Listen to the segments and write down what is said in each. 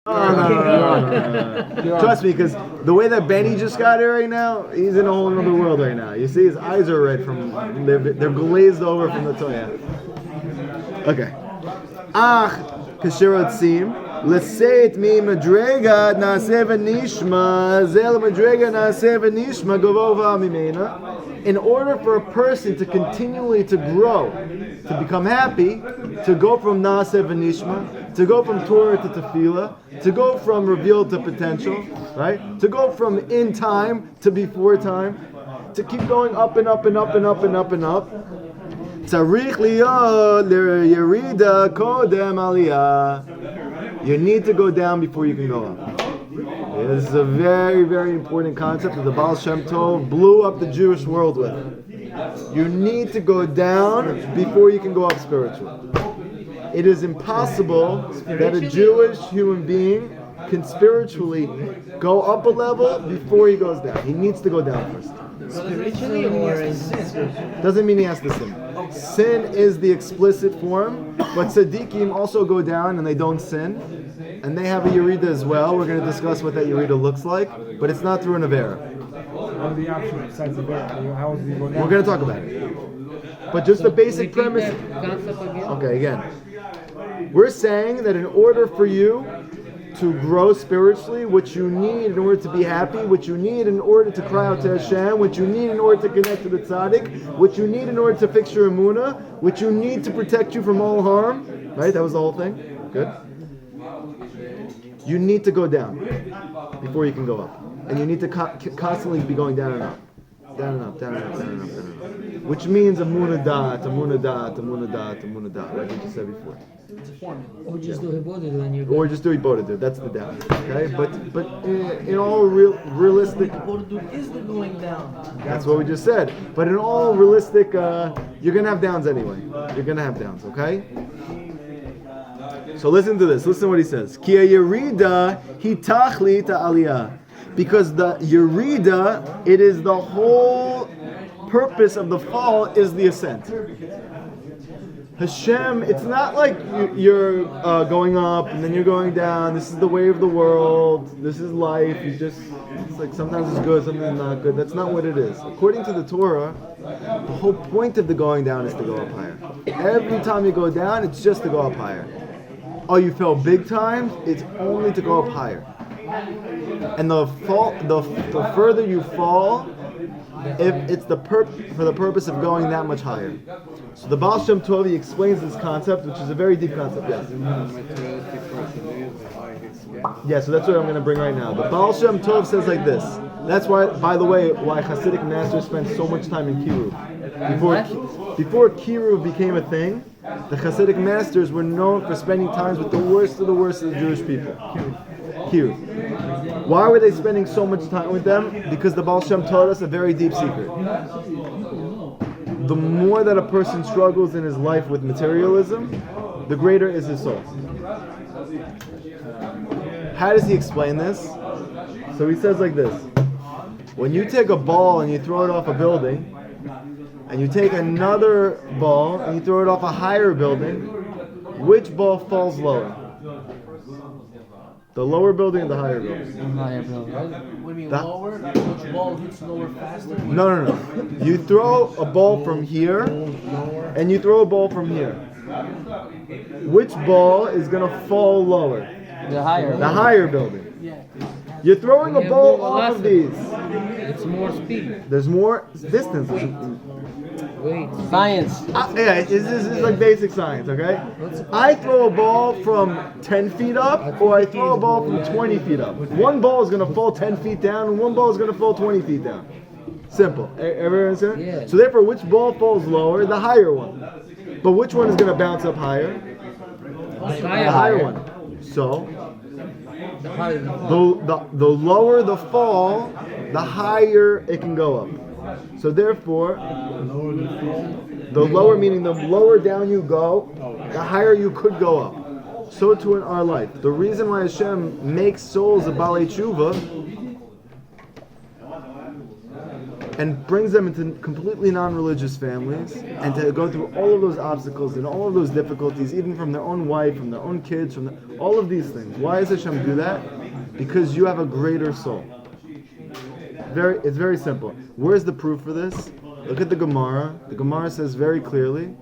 No. Trust me, because the way that Benny just got here right now, he's in a whole other world right now. You see, his eyes are red from they're glazed over from the Toya. Okay. Kasher Tzim. L'seit mi madrega na'aseh v'nishma zel madrega na'aseh v'nishma govova mimena. In order for a person to continually to grow, to become happy, to go from na'aseh v'nishma, to go from Torah to tefillah, to go from revealed to potential, right? To go from in time to before time, to keep going up and up and up and up and up and up. Tzarich liyot l'yerida kodem aliyah. You need to go down before you can go up. This is a very, very important concept that the Baal Shem Tov blew up the Jewish world with. You need to go down before you can go up spiritually. It is impossible that a Jewish human being can spiritually go up a level before he goes down. He needs to go down first. Spiritually or is doesn't mean he has to sin. Sin is the explicit form, but tzaddikim also go down and they don't sin, and they have a yerida as well. We're going to discuss what that yerida looks like, but it's not through an avera. What are the options besides the avera? How does he go down? We're going to talk about it. But just the basic premise. Okay, again. We're saying that in order for you to grow spiritually, what you need in order to be happy, what you need in order to cry out to Hashem, what you need in order to connect to the tzaddik, what you need in order to fix your emunah, what you need to protect you from all harm, right? That was the whole thing. Good. You need to go down before you can go up. And you need to constantly be going down and up. Down and up, down and up, down and up, down and up. Which means emunah da'at, emunah da'at, emunah da'at, emunah da'at, like we just said before. Or just do Hibodid when you go. Or just do Hibodid, that's the down. Okay? But in all realistic... Hibodid is the going down. That's what we just said. But in all realistic, you're going to have downs anyway. You're going to have downs, okay? So listen to this. Listen to what he says. Ki yerida hi tachlit aliyah. Because the yerida, it is the whole purpose of the fall is the ascent. Hashem, it's not like you're going up and then you're going down. This is the way of the world. This is life. It's like sometimes it's good, sometimes it's not good. That's not what it is. According to the Torah, the whole point of the going down is to go up higher. Every time you go down, it's just to go up higher. Oh, you fell big time? It's only to go up higher. And the further you fall, if it's for the purpose of going that much higher. So the Baal Shem Tov explains this concept, which is a very deep concept. Yes. Yeah. So that's what I'm going to bring right now. The Baal Shem Tov says like this. That's why, by the way, why Hasidic masters spend so much time in Kiruv. Before Kiruv became a thing, the Hasidic masters were known for spending times with the worst of the Jewish people. Kiruv. Why were they spending so much time with them? Because the Baal Shem taught us a very deep secret. The more that a person struggles in his life with materialism, the greater is his soul. How does he explain this? So he says like this. When you take a ball and you throw it off a building, and you take another ball and you throw it off a higher building, which ball falls lower? The lower building and the higher building. Higher building. What do you mean lower? Which ball hits lower faster? No. You throw a ball from here, and you throw a ball from here. Which ball is going to fall lower? The higher. The higher building. Yeah. You're throwing a ball off of these. It's more speed. There's more distance. Wait. Science. Yeah, this is like basic science, okay? I throw a ball from 10 feet up, or I throw a ball from 20 feet up. One ball is going to fall 10 feet down, and one ball is going to fall 20 feet down. Simple. Everyone understand? Yeah. So therefore, which ball falls lower? The higher one. But which one is going to bounce up higher? The higher one. So, the lower the fall, the higher it can go up. So therefore, the lower, meaning the lower down you go, the higher you could go up. So too in our life. The reason why Hashem makes souls a Balei Tshuva and brings them into completely non-religious families, and to go through all of those obstacles and all of those difficulties, even from their own wife, from their own kids, all of these things. Why does Hashem do that? Because you have a greater soul. It's very simple. Where's the proof for this? Look at the Gemara. The Gemara says very clearly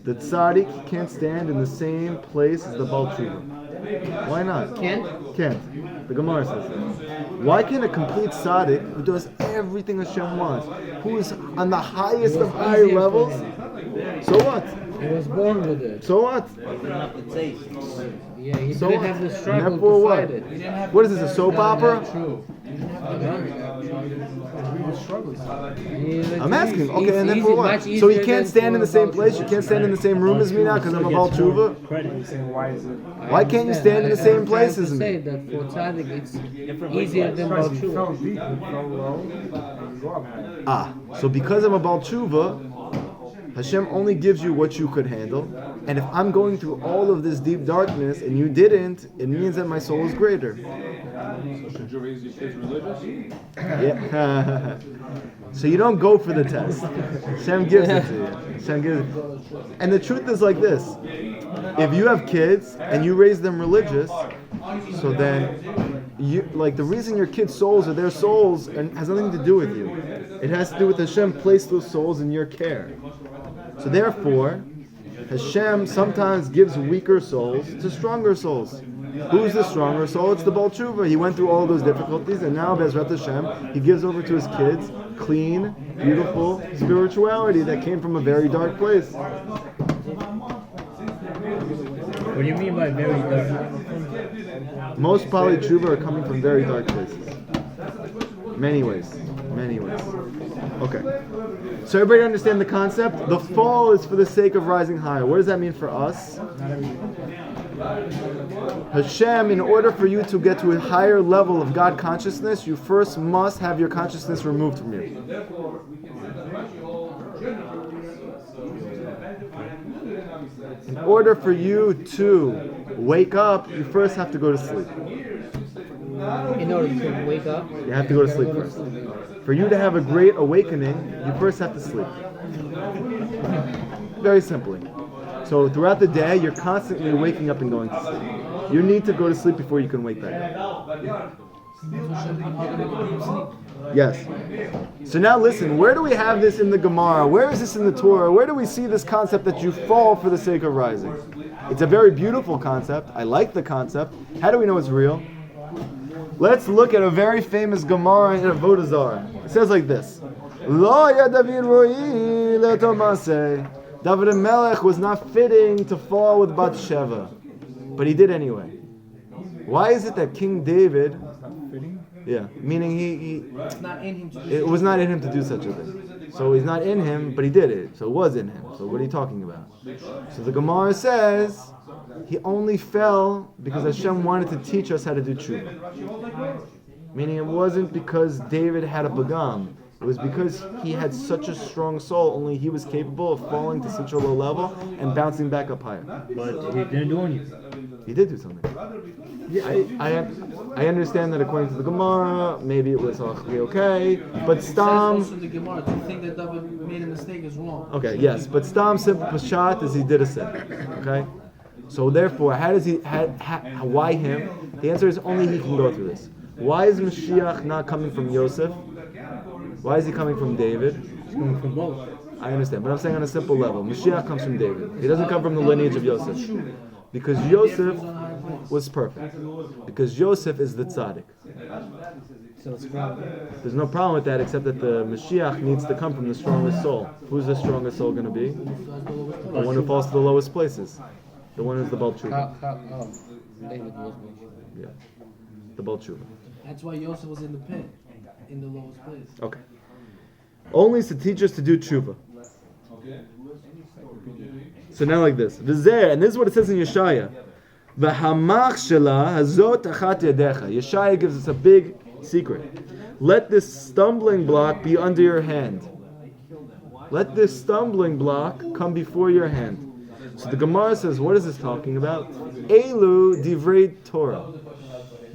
that tzaddik can't stand in the same place as the Baal Tshuva. Why not? Can't? Can't. The Gemara says that. Why can a complete tzaddik who does everything Hashem wants, who is on the highest of high levels, so what? He was born with it. So what? Yeah, he So didn't what? have the struggle Therefore to what? fight it. What is this, a soap opera? True. I'm asking. Okay, and then for what? So you can't stand in the same place? You can't stand in the same room as me now because I'm a Baal Tshuva? Why can't you stand in the same place as me? say that for tzaddik it's easier than Baal Tshuva. So because I'm a Baal Tshuva, Hashem only gives you what you could handle. And if I'm going through all of this deep darkness and you didn't, it means that my soul is greater. Should you raise your kids religious? Yeah. So you don't go for the test. Hashem gives it to you. Hashem gives it. And the truth is like this. If you have kids and you raise them religious, so then the reason your kids' souls are their souls and has nothing to do with you. It has to do with Hashem placed those souls in your care. So therefore, Hashem sometimes gives weaker souls to stronger souls. Who's the stronger soul? It's the Baal Tshuva. He went through all those difficulties, and now Bezrat Hashem, he gives over to his kids clean, beautiful spirituality that came from a very dark place. What do you mean by very dark? Most Bali Tshuva are coming from very dark places. Many ways. Okay. So everybody understand the concept? The fall is for the sake of rising higher. What does that mean for us? Hashem, in order for you to get to a higher level of God consciousness, you first must have your consciousness removed from you. In order for you to wake up, you first have to go to sleep. In order to wake up, you have to go to sleep first. For you to have a great awakening, you first have to sleep. Very simply. So throughout the day, you're constantly waking up and going to sleep. You need to go to sleep before you can wake back up. Yes. So now listen, where do we have this in the Gemara? Where is this in the Torah? Where do we see this concept that you fall for the sake of rising? It's a very beautiful concept. I like the concept. How do we know it's real? Let's look at a very famous Gemara in Avodah Zarah. It says like this: Lo ya David ro'i le'tomase. David Melech was not fitting to fall with Bathsheba, but he did anyway. Why is it that King David? Yeah, meaning It's not in him to do it was not in him to do such a thing. So he's not in him, but he did it. So it was in him. So what are you talking about? So the Gemara says he only fell because Hashem wanted to teach us how to do tshuva. Meaning it wasn't because David had a pagam. It was because he had such a strong soul, only he was capable of falling to such a low level and bouncing back up higher. but he didn't do anything. He did do something. I understand that according to the Gemara, maybe it was okay, but Stam... Also the Gemara, to think that David made a mistake is wrong. Okay, yes, but Stam simple Pashat is he did a sin. Okay? So therefore, why him? The answer is only he can go through this. Why is Mashiach not coming from Yosef? Why is he coming from David? He's coming from both. I understand, but I'm saying on a simple level. Mashiach comes from David. He doesn't come from the lineage of Yosef. Because Yosef was perfect. Because Yosef is the tzaddik. So it's problem. There's no problem with that except that the Mashiach needs to come from the strongest soul. Who's the strongest soul going to be? The one who falls to the lowest places. The one who's the Baal Tshuva. David was Yeah. The Baal Tshuva. That's why Yosef was in the pit, in the lowest place. Okay. Only is to teach us to do tshuva. So now like this. V'zeh, and this is what it says in Yeshaya. V'hamach shela hazot achat yadecha. Yeshaya gives us a big secret. Let this stumbling block be under your hand. Let this stumbling block come before your hand. So the Gemara says, what is this talking about? Elu divrei Torah.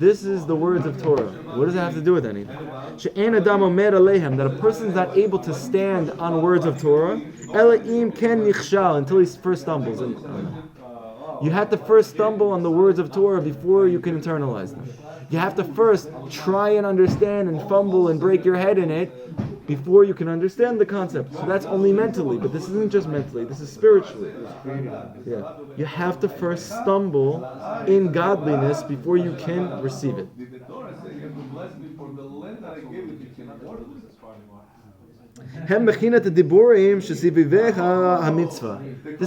This is the words of Torah. What does it have to do with anything? She'en adam omer alehem, that a person is not able to stand on words of Torah, elaim ken nichshal, until he first stumbles. You have to first stumble on the words of Torah before you can internalize them. You have to first try and understand and fumble and break your head in it before you can understand the concept. So that's only mentally, but this isn't just mentally, this is spiritually. Yeah. You have to first stumble in godliness before you can receive it. This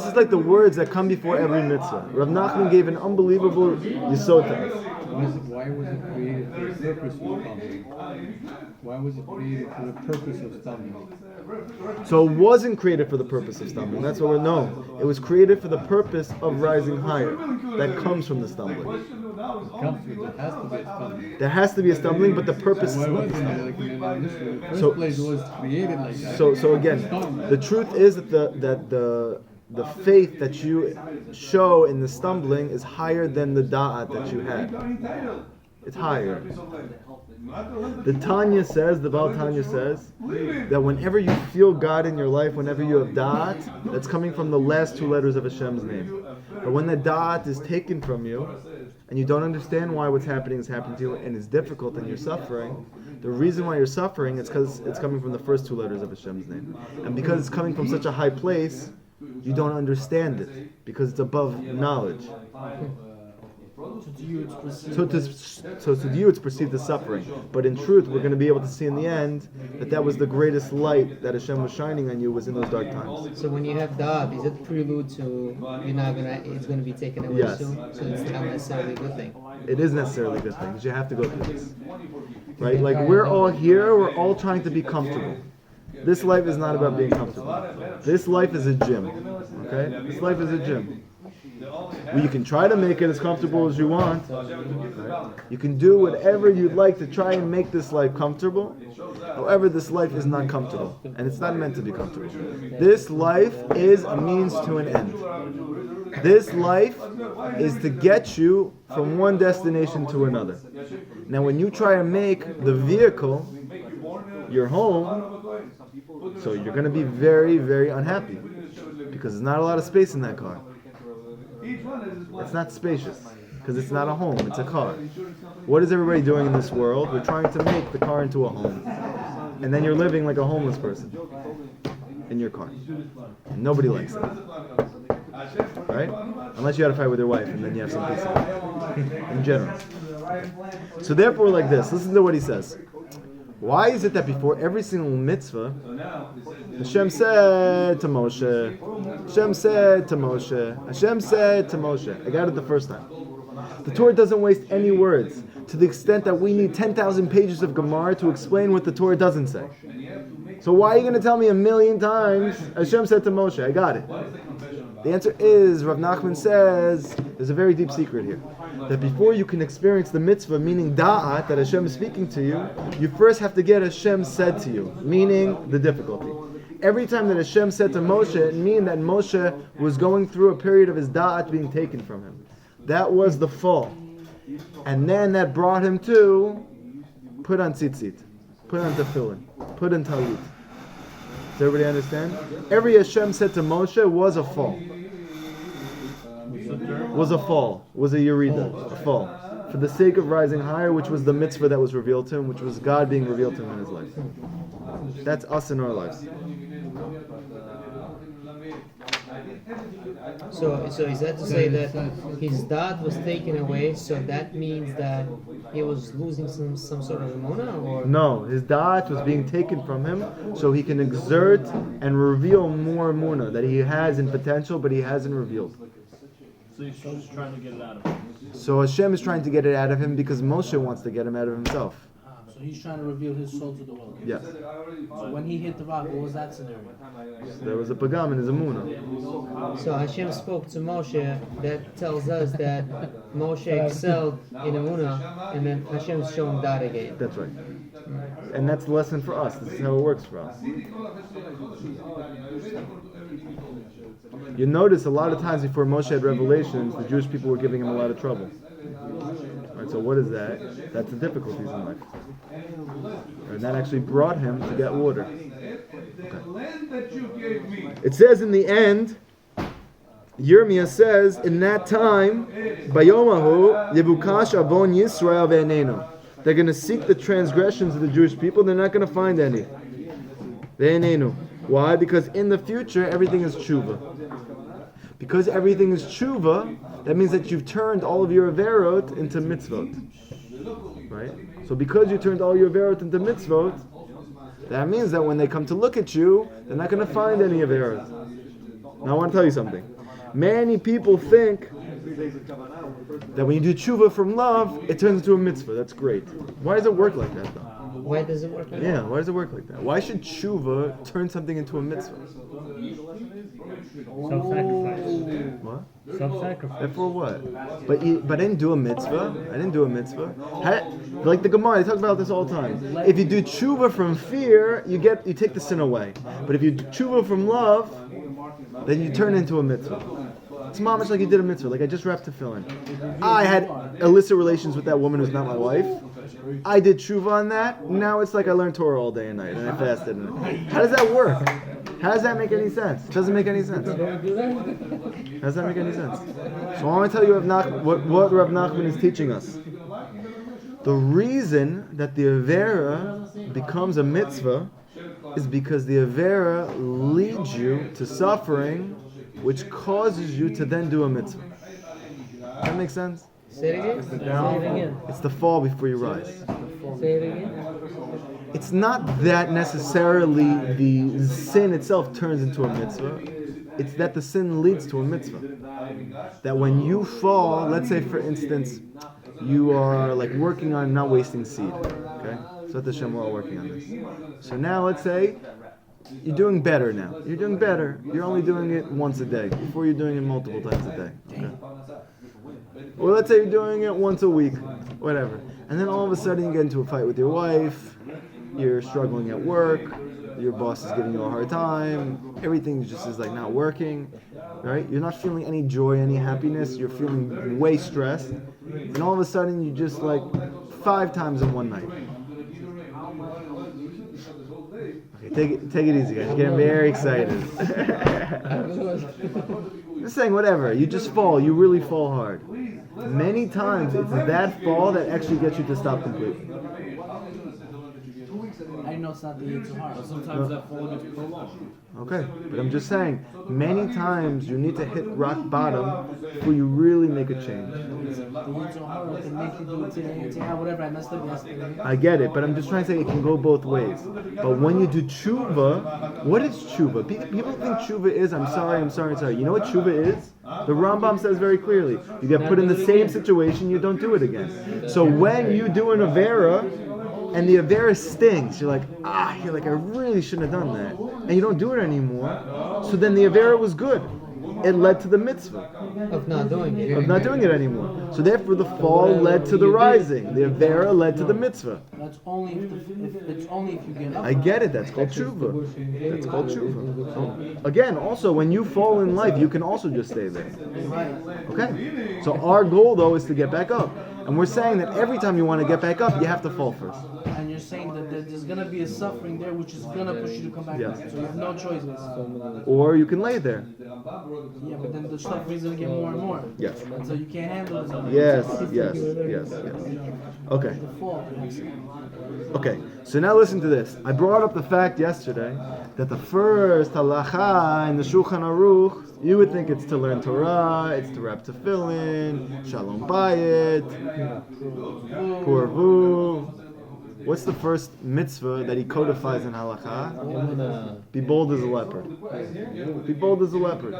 is like the words that come before every mitzvah. Rav Nachman gave an unbelievable yisod to us. Why was it created for the purpose of stumbling? Why was it created for the purpose of stumbling? So it wasn't created for the purpose of stumbling. That's what we know. It was created for the purpose of rising higher. That comes from the stumbling. There has to be a stumbling, but the purpose is not the stumbling. So it was created like that. So again, the truth is that the faith that you show in the stumbling is higher than the da'at that you had. It's higher. The Tanya says, the Baal Tanya says, that whenever you feel God in your life, whenever you have da'at, that's coming from the last two letters of Hashem's name. But when the da'at is taken from you, and you don't understand why what's happening is happening to you, and it's difficult and you're suffering, the reason why you're suffering is because it's coming from the first two letters of Hashem's name. And because it's coming from such a high place, you don't understand it, because it's above knowledge. So to you it's perceived as suffering. But in truth, we're going to be able to see in the end that was the greatest light that Hashem was shining on you was in those dark times. So when you have da'at, is it prelude to it's going to be taken away soon? So it's not necessarily a good thing. It is necessarily a good thing, because you have to go through this. Right? Like we're all here, we're all trying to be comfortable. This life is not about being comfortable. This life is a gym. Okay? This life is a gym. Well, you can try to make it as comfortable as you want. Right? You can do whatever you'd like to try and make this life comfortable. However, this life is not comfortable. And it's not meant to be comfortable. This life is a means to an end. This life is to get you from one destination to another. Now, when you try and make the vehicle your home, so you're going to be very, very unhappy. Because there's not a lot of space in that car. It's not spacious, because it's not a home, it's a car. What is everybody doing in this world? We're trying to make the car into a home. And then you're living like a homeless person in your car. And nobody likes it. Right? Unless you had a fight with your wife, and then you have some peace in general. So therefore, like this, listen to what he says. Why is it that before every single mitzvah, Hashem said to Moshe, Hashem said to Moshe, Hashem said to Moshe. I got it the first time. The Torah doesn't waste any words, to the extent that we need 10,000 pages of Gemara to explain what the Torah doesn't say. So why are you going to tell me 1,000,000 times, Hashem said to Moshe? I got it. The answer is, Rav Nachman says, there's a very deep secret here. That before you can experience the mitzvah, meaning da'at, that Hashem is speaking to you, you first have to get Hashem said to you, meaning the difficulty. Every time that Hashem said to Moshe, it means that Moshe was going through a period of his da'at being taken from him. That was the fall. And then that brought him to put on tzitzit, put on tefillin, put on talit. Does everybody understand? Every Hashem said to Moshe was a fall. Was a fall. Was a yerida. A fall. For the sake of rising higher, which was the mitzvah that was revealed to him, which was God being revealed to him in his life. That's us in our lives. So is that to say that his dad was taken away, so that means that he was losing some sort of emunah, or? No, his da'at was being taken from him so he can exert and reveal more emunah that he has in potential, but he hasn't revealed. So he's just trying to get it out of him. So Hashem is trying to get it out of him because Moshe wants to get him out of himself. So he's trying to reveal his soul to the world. Yes. So when he hit the rock, what was that scenario? There was a pagam in his emunah. So Hashem spoke to Moshe. That tells us that Moshe excelled in emunah, and then Hashem is showing that again. That's right. And that's the lesson for us. This is how it works for us. You notice a lot of times before Moshe had revelations, the Jewish people were giving him a lot of trouble. Right? Right, so what is that? That's the difficulties in life. And that actually brought him to get water. Okay. It says in the end, Yirmiyah says, in that time, Bayomahu, Yebukash Avon Yisrael ve'enenu. They're going to seek the transgressions of the Jewish people. They're not going to find any. Ve'enenu. Why? Because in the future, everything is tshuva. Because everything is tshuva, that means that you've turned all of your averot into mitzvot. Right? So because you turned all your averot into mitzvot, that means that when they come to look at you, they're not going to find any averot. Now I want to tell you something. Many people think that when you do tshuva from love, it turns into a mitzvah. That's great. Why does it work like that, though? Why does it work like that? Yeah, why does it work like that? Why should tshuva turn something into a mitzvah? Self-sacrifice. What? Self-sacrifice. And for what? But I didn't do a mitzvah. I didn't do a mitzvah. Like the Gemara, they talk about this all the time. If you do tshuva from fear, you take the sin away. But if you do tshuva from love, then you turn into a mitzvah. It's mamish like you did a mitzvah. Like I just wrapped tefillin. I had illicit relations with that woman who's not my wife. I did tshuva on that. Now it's like I learned Torah all day and night and I fasted. How does that work? How does that make any sense? It doesn't make any sense. How does that make any sense? So I want to tell you what Rav Nachman is teaching us. The reason that the Avera becomes a mitzvah is because the Avera leads you to suffering, which causes you to then do a mitzvah. That makes sense? Say it again. It's the fall before you rise. Say it again. It's not that necessarily the sin itself turns into a mitzvah. It's that the sin leads to a mitzvah. That when you fall, let's say for instance, you are like working on not wasting seed. Okay? So at the Shem, we're all working on this. So now let's say you're doing better now. You're doing better. You're only doing it once a day. Before you're doing it multiple times a day. Okay? Or let's say you're doing it once a week. Whatever. And then all of a sudden you get into a fight with your wife. You're struggling at work. Your boss is giving you a hard time. Everything just is like not working. Right? You're not feeling any joy, any happiness. You're feeling way stressed. And all of a sudden you just like 5 times in one night. Okay, take it easy, guys. You're getting very excited. Just saying, whatever. You just fall. You really fall hard. Many times, it's that fall that actually gets you to stop completely. I know it's not the Yetzer Hara. Sometimes that fall gets prolonged. Okay, but I'm just saying, many times you need to hit rock bottom before you really make a change. The Yetzer Hara can make you do it today and say, whatever, I messed up yesterday. I get it, but I'm just trying to say it can go both ways. But when you do tshuva, what is tshuva? People think tshuva is, I'm sorry. You know what tshuva is? The Rambam says very clearly, you get put in the same situation, you don't do it again. So when you do an Avera, and the Avera stings, you're like, I really shouldn't have done that. And you don't do it anymore. So then the Avera was good. It led to the mitzvah. Of not doing it. Of not doing it anymore. So therefore the fall led to the rising. The Avera led to the mitzvah. That's only if you get up. I get it, that's called tshuva. That's called tshuva. So, again, also, when you fall in life, you can also just stay there. Okay? So our goal, though, is to get back up. And we're saying that every time you want to get back up, you have to fall first. And you're saying that there's going to be a suffering there which is going to push you to come back Yes. up. So you have no choices. Or you can lay there. Yeah, but then the suffering is going to get more and more. Yes. And so you can't handle it. Yes. Okay. The fall. Okay, so now listen to this. I brought up the fact yesterday that the first halacha in the Shulchan Aruch, you would think it's to learn Torah, it's to wrap tefillin, shalom bayit, purvu. What's the first mitzvah that he codifies in halacha? Be bold as a leopard. Be bold as a leopard.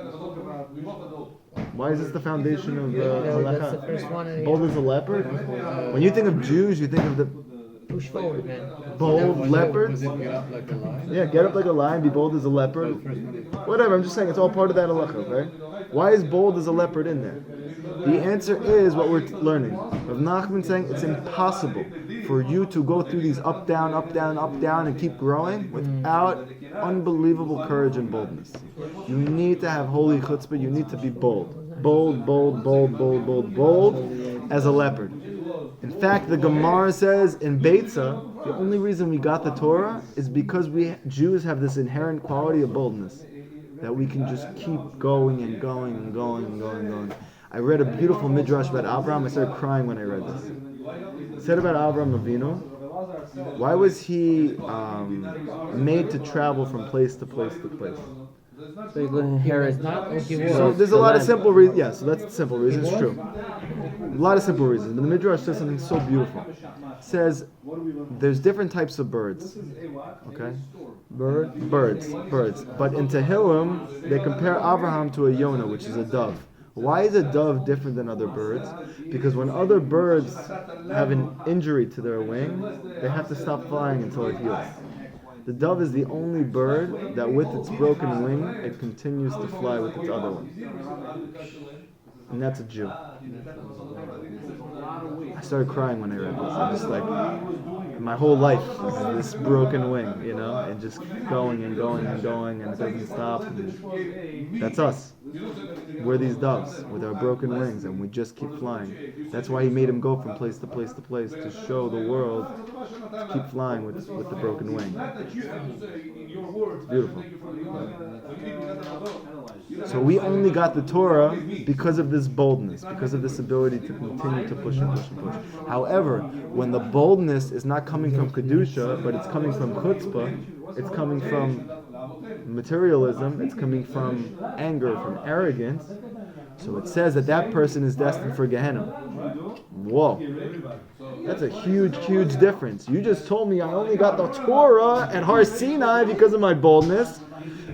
Why is this the foundation of halacha? That's the first one. Bold as a leopard? When you think of Jews, you think of the Push forward, man. bold leopard? Get up like a lion. Yeah, get up like a lion, be bold as a leopard. Whatever, I'm just saying it's all part of that halacha, okay? Why is bold as a leopard in there? The answer is what we're learning. Rav Nachman saying it's impossible for you to go through these up, down, and keep growing without unbelievable courage and boldness. You need to have holy chutzpah, you need to be bold. Bold as a leopard. In fact, the Gemara says in Beitza, the only reason we got the Torah is because we Jews have this inherent quality of boldness, that we can just keep going and going and going and going and going. I read a beautiful midrash about Abraham. I started crying when I read this. It said about Abraham Avinu, why was he made to travel from place to place to place? So you're going to inherit. So there's a lot of simple reasons. Yeah, so that's the simple reason. It's true. A lot of simple reasons. But the midrash says something so beautiful. It says there's different types of birds. Okay, birds. But in Tehillim, they compare Abraham to a Yonah, which is a dove. Why is a dove different than other birds? Because when other birds have an injury to their wing, they have to stop flying until it heals. The dove is the only bird that with its broken wing, it continues to fly with its other one. And that's a Jew. I started crying when I read this. I'm just like, my whole life is this broken wing, and just going and going and going, and it doesn't stop. And that's us. We're these doves with our broken wings, and we just keep flying. That's why he made him go from place to place to place, to show the world to keep flying with the broken wing. It's beautiful. So we only got the Torah because of this boldness, because of this ability to continue to push and push and push. However, when the boldness is not coming from Kedusha, but it's coming from Chutzpah, it's coming from materialism, it's coming from anger, from arrogance, so it says that person is destined for Gehenna. Whoa. That's a huge, huge difference. You just told me I only got the Torah at Har Sinai because of my boldness,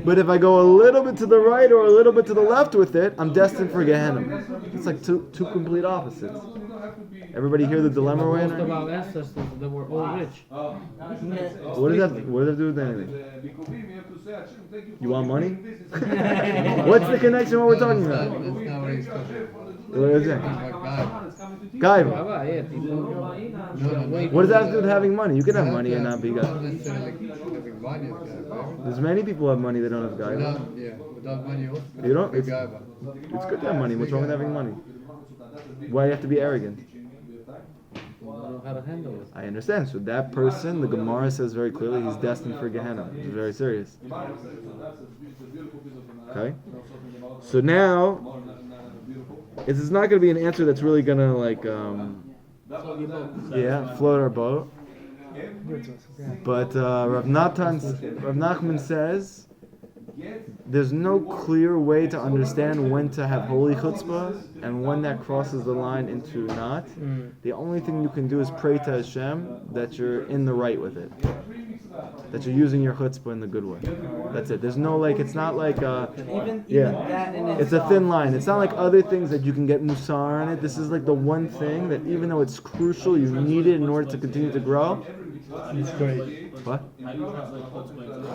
but if I go a little bit to the right or a little bit to the left with it, I'm destined for Gehenna. It's like two complete opposites. Everybody hear the dilemma we're Most in? of our ancestors, they were all rich. What does that do with anything? You want money? What's the connection what we're talking about? That's not what he's talking about. What is it? Gaiva. Gaiva. Yeah, people. What does that have to do with having money? You can have money and not be Not Gaiva. necessarily having money is Gaiva. There's many people who have money that don't have Gaiva. Without money also. You don't? Big Gaiva. It's good to have money. What's wrong with having money? Why do you have to be arrogant? Know how to handle it. I understand. So that person, the Gemara says very clearly, he's destined for Gehenna. It's very serious. Okay? So now, this is not going to be an answer that's really going to float our boat. But Rav Nachman says there's no clear way to understand when to have holy chutzpah and when that crosses the line into not. The only thing you can do is pray to Hashem that you're in the right with it, that you're using your chutzpah in the good way. That's it. There's no it's not like Even that in it's a thin line. It's not like other things that you can get musar on it. This is like the one thing that even though it's crucial, you need it in order to continue to grow. It's great. What?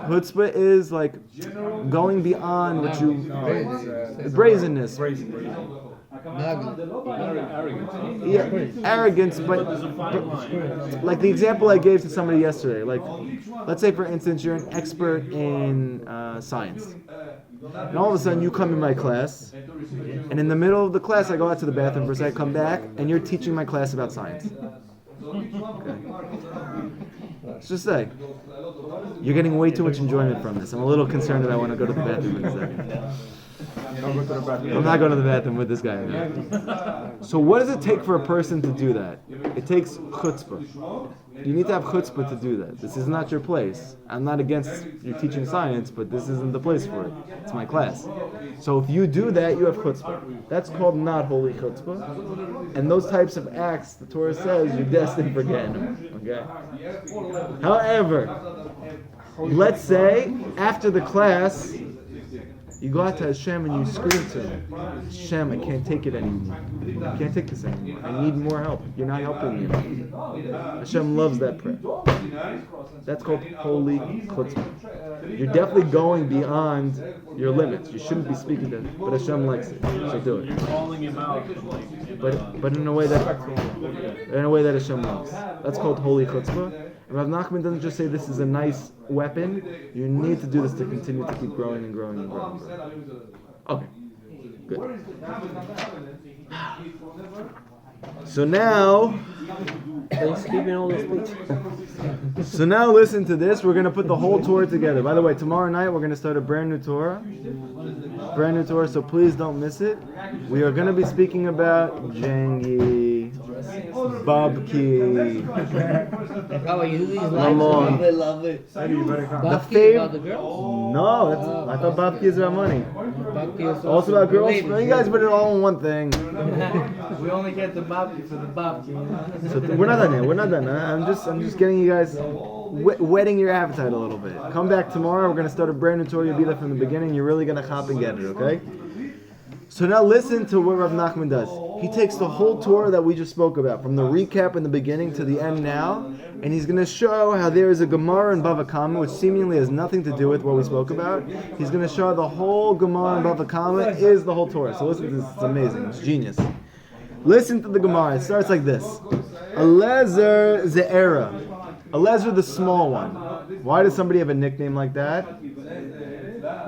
Chutzpah is like going beyond what you brazenness. Yeah, arrogance, but like the example I gave to somebody yesterday, like let's say for instance you're an expert in science, and all of a sudden you come in my class, and in the middle of the class I go out to the bathroom for a second, come back, and you're teaching my class about science. Okay. Let's just say you're getting way too much enjoyment from this. I'm a little concerned that I want to go to the bathroom in a second. I'm not going to the bathroom with this guy now. So what does it take for a person to do that? It takes chutzpah. You need to have chutzpah to do that. This is not your place. I'm not against you teaching science, but this isn't the place for it. It's my class. So if you do that, you have chutzpah. That's called not holy chutzpah. And those types of acts, the Torah says, you're destined for Gehenna. Okay? However, let's say after the class, you go out to Hashem and you scream to him, Hashem, I can't take it anymore. I can't take this anymore. I need more help. You're not helping me. Hashem loves that prayer. That's called holy chutzpah. You're definitely going beyond your limits. You shouldn't be speaking to him, but Hashem likes it, so do it. Calling him out. But in a way that Hashem loves. That's called holy chutzpah. And Rav Nachman doesn't just say this is a nice weapon. You need to do this to continue to keep growing and growing and growing. Okay, good. So now, Thanks for keeping all those pictures. so now listen to this. We're going to put the whole Torah together. By the way, tomorrow night we're going to start a brand new Torah. Brand new Torah, so please don't miss it. We are going to be speaking about Jengi, Babki, How are you? These Ramon. They love it. Eddie, you better come. The Babki about the girls? No, I thought Babki is about money. Babki is Also about girls. related. You guys put it all in one thing. We only get the babki for the babki. So we're not done yet. We're not done. I'm just getting you guys whetting your appetite a little bit. Come back tomorrow. We're gonna start a brand new Torah. You'll be there from the beginning. You're really gonna hop and get it. Okay? So now listen to what Rav Nachman does. He takes the whole Torah that we just spoke about, from the recap in the beginning to the end now, and he's going to show how there is a Gemara in Bava Kama, which seemingly has nothing to do with what we spoke about. He's going to show the whole Gemara in Bava Kama is the whole Torah. So listen to this. It's amazing. It's genius. Listen to the Gemara. It starts like this. Elezer Ze'era. Elezer the small one. Why does somebody have a nickname like that?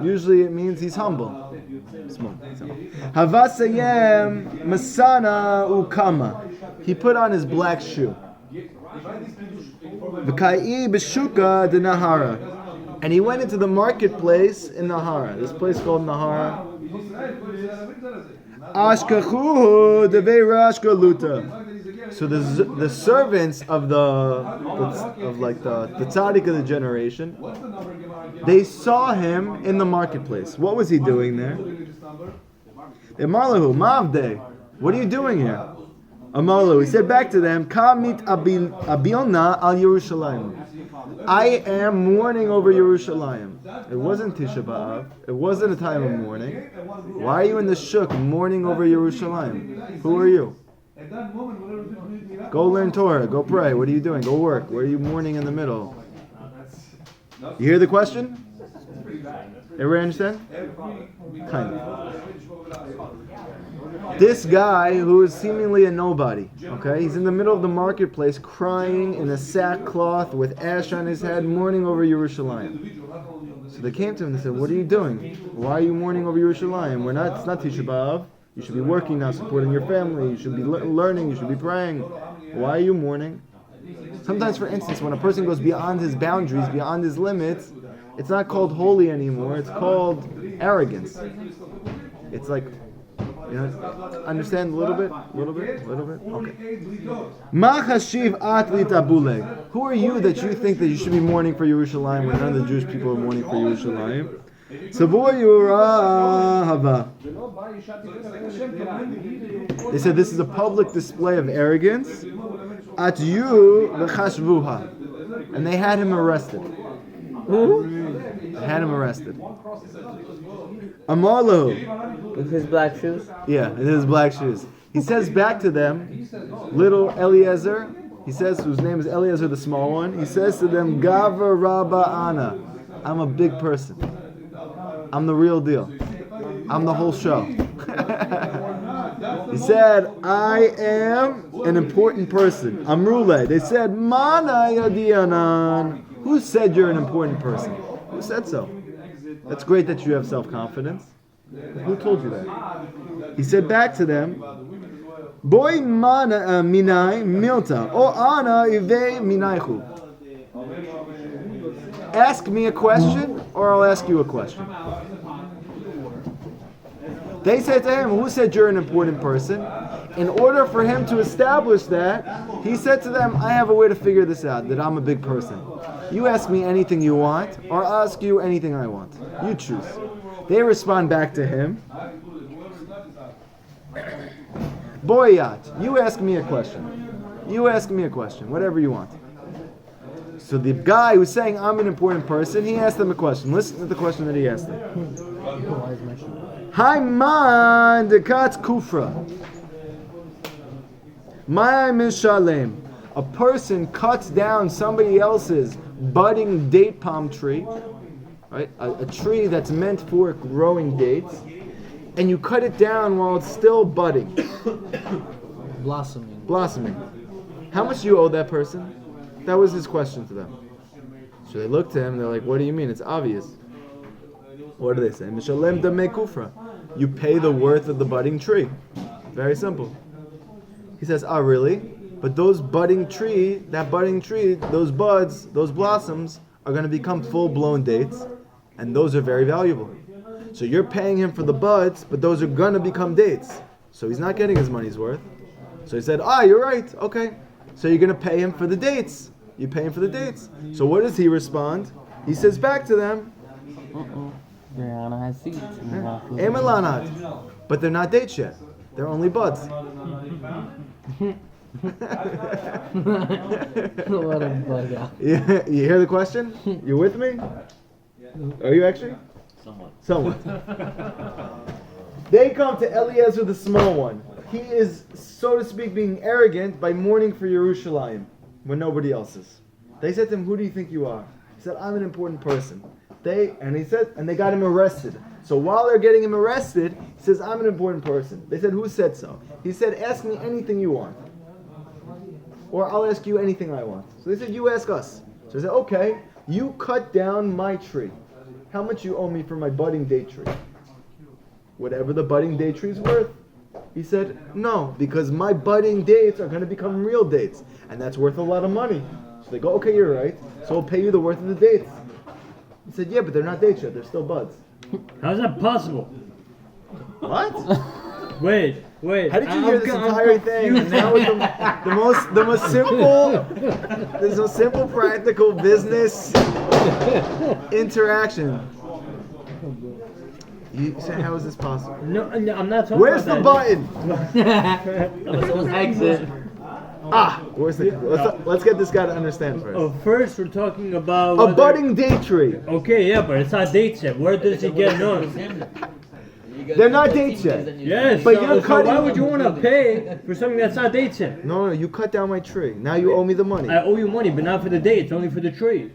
Usually it means he's humble. Small. Havasayem Masana Ukama. He put on his black shoe. V'kai b'shuka de Nahara. And he went into the marketplace in Nahara. This place called Nahara. Ashkachuhu devei Luta. So the servants of the tzaddik of the generation, they saw him in the marketplace. What was he doing there? Amarlahu, Mavde, what are you doing here? Amarlahu, he said back to them, Kamit abilna al Yerushalayim. I am mourning over Yerushalayim. It wasn't Tisha B'Av. It wasn't a time of mourning. Why are you in the shuk mourning over Yerushalayim? Who are you? Go learn Torah. Go pray. What are you doing? Go work. Why are you mourning in the middle? You hear the question? Everybody understand? Kind of. This guy who is seemingly a nobody, okay? He's in the middle of the marketplace crying in a sackcloth with ash on his head, mourning over Yerushalayim. So they came to him and said, what are you doing? Why are you mourning over Yerushalayim? It's not Tisha B'Av. You should be working now, supporting your family. You should be learning. You should be praying. Why are you mourning? Sometimes, for instance, when a person goes beyond his boundaries, beyond his limits, it's not called holy anymore. It's called arrogance. It's like, understand a little bit? Okay. Ma chashiv at litabule. Who are you that you think that you should be mourning for Yerushalayim when none of the Jewish people are mourning for Yerushalayim? They said this is a public display of arrogance. At you v'chashvuha, and they had him arrested. They had him arrested. Amarlo, With his black shoes? yeah, in his black shoes. He says back to them, little Eliezer. He says, whose name is Eliezer, the small one. He says to them, Gava Rabba Ana. I'm a big person. I'm the real deal. I'm the whole show. He said, I am an important person. Amrule. They said, Mana Yadianan. Who said you're an important person? Who said so? That's great that you have self-confidence. Who told you that? He said back to them, Boy mana minai milta. O ana ive minaichu. Ask me a question, or I'll ask you a question. They said to him, who said you're an important person? In order for him to establish that, he said to them, I have a way to figure this out, that I'm a big person. You ask me anything you want, or I'll ask you anything I want. You choose. They respond back to him, Boyat, you ask me a question. You ask me a question, whatever you want. So the guy who's saying, I'm an important person, he asked them a question. Listen to the question that he asked them. Hi man dekat kufra. My mishalem. A person cuts down somebody else's budding date palm tree, right? A tree that's meant for growing dates, and you cut it down while it's still budding, blossoming. How much do you owe that person? That was his question to them. So they looked to him and they're like, what do you mean? It's obvious. What do they say? Mishalem damei kufra. You pay the worth of the budding tree. Very simple. He says, "Ah, really? But those budding tree, those buds, those blossoms are going to become full-blown dates, and those are very valuable. So you're paying him for the buds, but those are going to become dates. So he's not getting his money's worth." So he said, "You're right. Okay. So you're going to pay him for the dates. You pay him for the dates." So what does he respond? He says back to them, Brianna has seeds. "Emelanat," but they're not dates yet. They're only buds. What a bug out. You hear the question? You with me? Are you actually? Somewhat. They come to Eliezer the small one. He is, so to speak, being arrogant by mourning for Yerushalayim when nobody else is. They said to him, "Who do you think you are?" He said, "I'm an important person." They got him arrested. So while they're getting him arrested, he says, "I'm an important person." They said, "Who said so?" He said, "Ask me anything you want. Or I'll ask you anything I want." So they said, "You ask us." So he said, "Okay, you cut down my tree. How much you owe me for my budding date tree?" "Whatever the budding date tree is worth." He said, "No, because my budding dates are going to become real dates, and that's worth a lot of money." So they go, "Okay, you're right. So we'll pay you the worth of the dates." He said, "Yeah, but they're not dates yet. They're still buds." How's that possible? What? Wait. How did you hear this entire thing? And now with the most simple practical business interaction. You said, "How is this possible?" No, I'm not talking Where's the about button? Exit. Where's the? Let's get this guy to understand first. First, we're talking about A budding date tree. Okay, yeah, but it's not dates yet. Where does he get known? They're not dates yet. Yes, But so, you're so cutting- why would you want to pay for something that's not dates yet? No, you cut down my tree. Now you owe me the money. I owe you money, but not for the dates, only for the tree.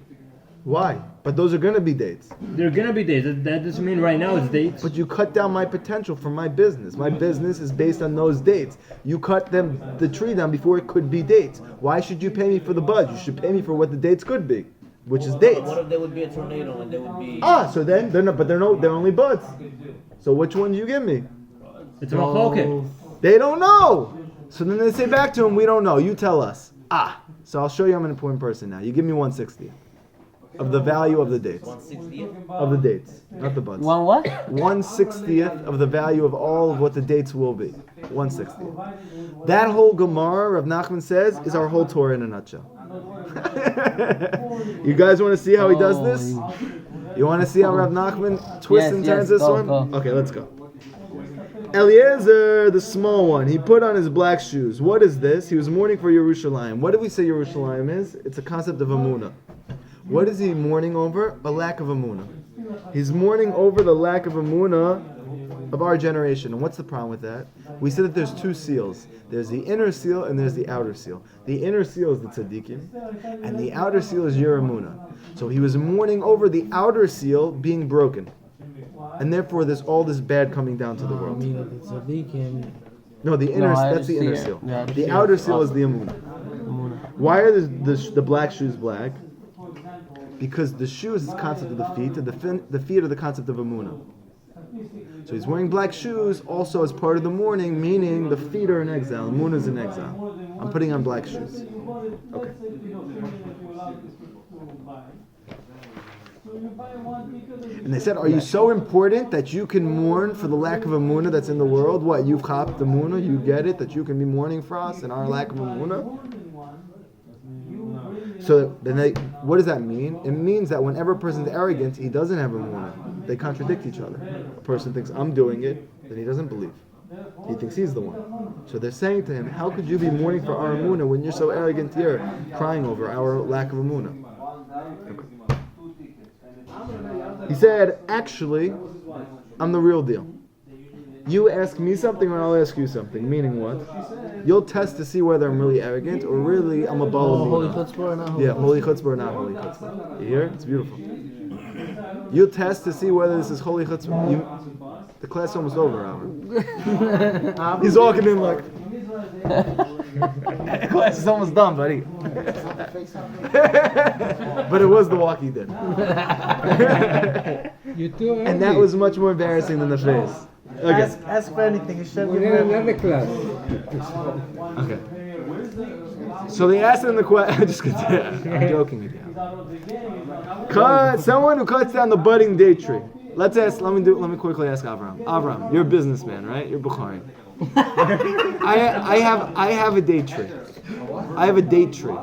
Why? But those are gonna be dates. They're gonna be dates. That doesn't mean right now it's dates. But you cut down my potential for my business. My business is based on those dates. You cut the tree down before it could be dates. Why should you pay me for the buds? You should pay me for what the dates could be, which is dates. What if there would be a tornado and there would be? So then they're not. But they're only buds. So which one do you give me? It's a machloket. They don't know. So then they say back to him, "We don't know. You tell us." So I'll show you I'm an important person now. You give me 1/60 of the value of the dates. 1/60th? Of the dates, not the buds. One what? 1/60th of the value of all of what the dates will be. 1/60th. That whole Gemara, Rav Nachman says, is our whole Torah in a nutshell. You guys want to see how he does this? You want to see how Rav Nachman twists and turns this one? Go. Okay, let's go. Eliezer, the small one, he put on his black shoes. What is this? He was mourning for Yerushalayim. What did we say Yerushalayim is? It's a concept of Amunah. What is he mourning over? A lack of Amunah. He's mourning over the lack of Amunah of our generation. And what's the problem with that? We said that there's two seals. There's the inner seal and there's the outer seal. The inner seal is the tzaddikim, and the outer seal is your Amunah. So he was mourning over the outer seal being broken. And therefore there's all this bad coming down to the world. No, the inner, that's the inner seal. Yeah, The outer seal is the Amunah. Why are the black shoes black? Because the shoes is the concept of the feet, and the feet are the concept of Amunah. So he's wearing black shoes also as part of the mourning, meaning the feet are in exile, Amunah is in exile. I'm putting on black shoes. Okay. And they said, "Are you so important that you can mourn for the lack of Amunah that's in the world? What, you've copped Amunah, you get it, that you can be mourning for us and our lack of Amunah?" So then what does that mean? It means that whenever a person's arrogant, he doesn't have Amunah. They contradict each other. A person thinks, "I'm doing it," then he doesn't believe. He thinks he's the one. So they're saying to him, "How could you be mourning for our Amunah when you're so arrogant here, crying over our lack of Amunah?" Okay. He said, "Actually, I'm the real deal. You ask me something or I'll ask you something." Meaning what? You'll test to see whether I'm really arrogant or really I'm a ball Holy of chutzpah or not? holy chutzpah or not holy chutzpah. You hear? It's beautiful. You'll test to see whether this is holy chutzpah. The class is almost over, Albert. He's walking in like... The class is almost done, buddy. But it was the walk he did. You too. And that was much more embarrassing than the face. Okay. Ask for anything. You should We're in another class. Okay. So they asked him the question. I'm just kidding. I'm joking with you. Someone who cuts down the budding date tree. Let me quickly ask Avram. Avram, you're a businessman, right? You're Moharan. I have a date tree. I have a date tree.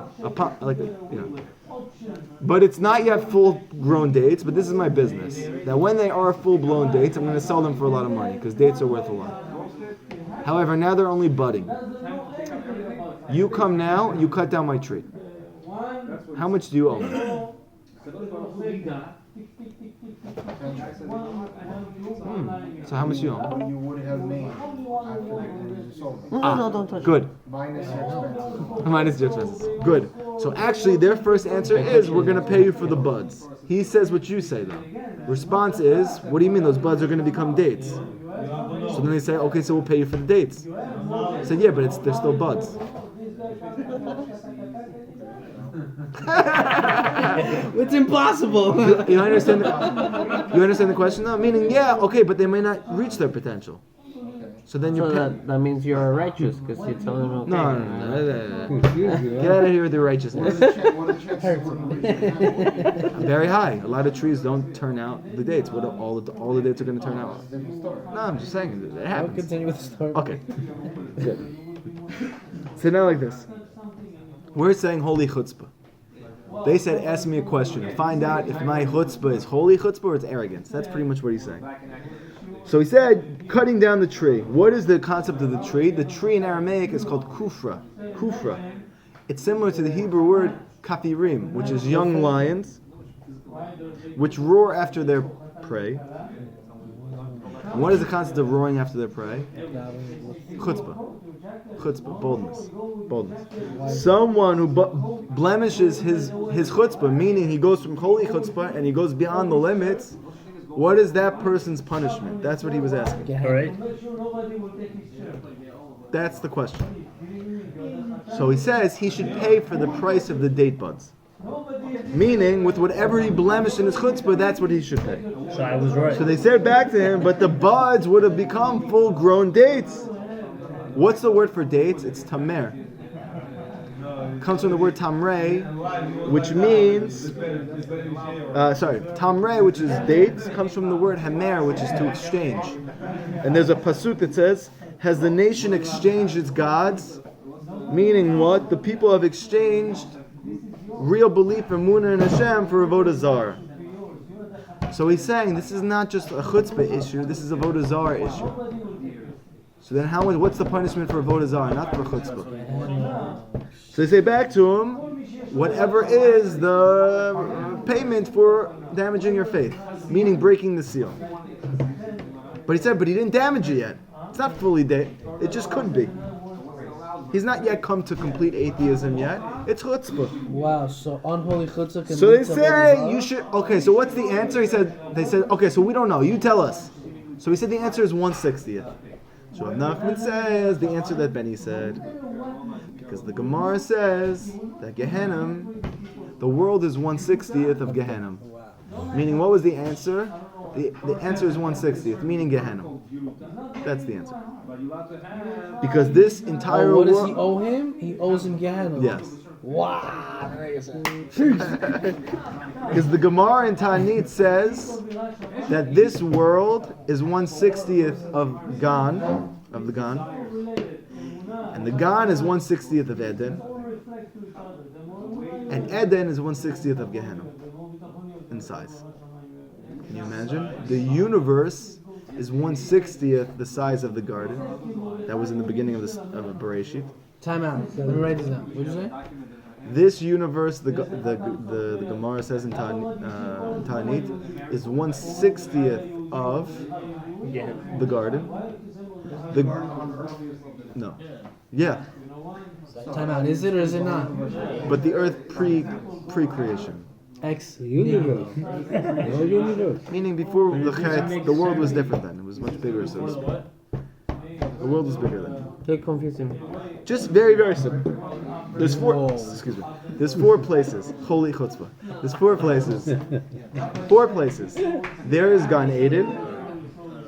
But it's not yet full-grown dates. But this is my business. That when they are full-blown dates, I'm going to sell them for a lot of money because dates are worth a lot. However, now they're only budding. You come now, you cut down my tree. How much do you owe me? So how much do you owe me? You would have made after you sold them. No, don't touch Good. Minus your expenses. Minus your expenses. Good. So actually, their first answer is, we're going to pay you for the buds. He says what you say, though. Response is, what do you mean those buds are going to become dates? So then they say, okay, so we'll pay you for the dates. I said, yeah, but they're still buds. It's impossible. You understand the question, though? Meaning, yeah, okay, but they may not reach their potential. So then you that means you're righteous because you're telling them okay. No. Get out of here with your righteousness. Very high. A lot of trees don't turn out the dates. What all the dates are going to turn out? No, I'm just saying it I'll happens. continue with the story. Okay. Good. So now like this. We're saying holy chutzpah. They said, ask me a question and find out if my chutzpah is holy chutzpah or it's arrogance. That's pretty much what he's saying. So he said, cutting down the tree. What is the concept of the tree? The tree in Aramaic is called kufra. Kufra. It's similar to the Hebrew word kafirim, which is young lions, which roar after their prey. And what is the concept of roaring after their prey? Chutzpah. Chutzpah, boldness. Someone who blemishes his chutzpah, meaning he goes from holy chutzpah and he goes beyond the limits. What is that person's punishment? That's what he was asking. All right. That's the question. So he says he should pay for the price of the date buds. Meaning, with whatever he blemished in his chutzpah, that's what he should pay. So I was right. So they said back to him, but the buds would have become full-grown dates. What's the word for dates? It's tamer. Comes from the word tamre, which means, tamre, which is dates, comes from the word hamer, which is to exchange. And there's a pasuk that says, has the nation exchanged its gods? Meaning what? The people have exchanged real belief in Emunah and Hashem for avodah zarah. So he's saying this is not just a chutzpah issue, this is a avodah zarah issue. So then what's the punishment for avodah zarah, not for chutzpah? So they say back to him, whatever is the payment for damaging your faith, meaning breaking the seal. But he said, but he didn't damage it yet. It's not fully dead. It just could be. He's not yet come to complete atheism yet. It's chutzpah. Wow, so unholy chutzpah can So lead they to say avodah you should. Okay, so what's the answer? They said, okay, so we don't know. You tell us. So he said the answer is 1/60th. So Rav Nachman says the answer that Benny said, because the Gemara says that Gehenna, the world is 1/60th of Gehenna. Meaning, what was the answer? The answer is 1/60th, meaning Gehenna. That's the answer. Because this entire what world. does he owe him? He owes him Gehenna. Yes. Wow. Because the Gemara in Ta'anit says that this world is 1/60th of Gan, of the Gan, and the Gan is 1/60th of Eden, and Eden is 1/60th of Gehenna in size. Can you imagine? The universe is 1/60th the size of the garden that was in the beginning of Bereshit. Time out. Let me write this down. What did you say? This universe, the Gemara says in Ta'anit, is 1/60th of the garden. Time out. Is it or is it not? But the earth pre-creation. The universe. No universe. Meaning before the Chet, the world was different then. It was much bigger, so to speak. The world was bigger then. Don't confuse him. Just very, very simple. There's four places. Holy chutzpah. There's 4 places. 4 places. There is Gan Eden.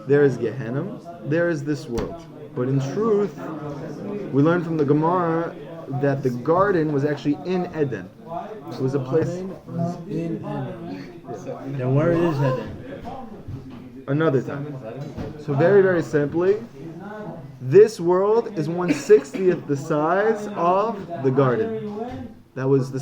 there is Gehenna, there is this world. But in truth, we learn from the Gemara that the garden was actually in Eden. It was a place. Then where is that then? Another time. So very, very simply, this world is 1/60th the size of the garden. That was the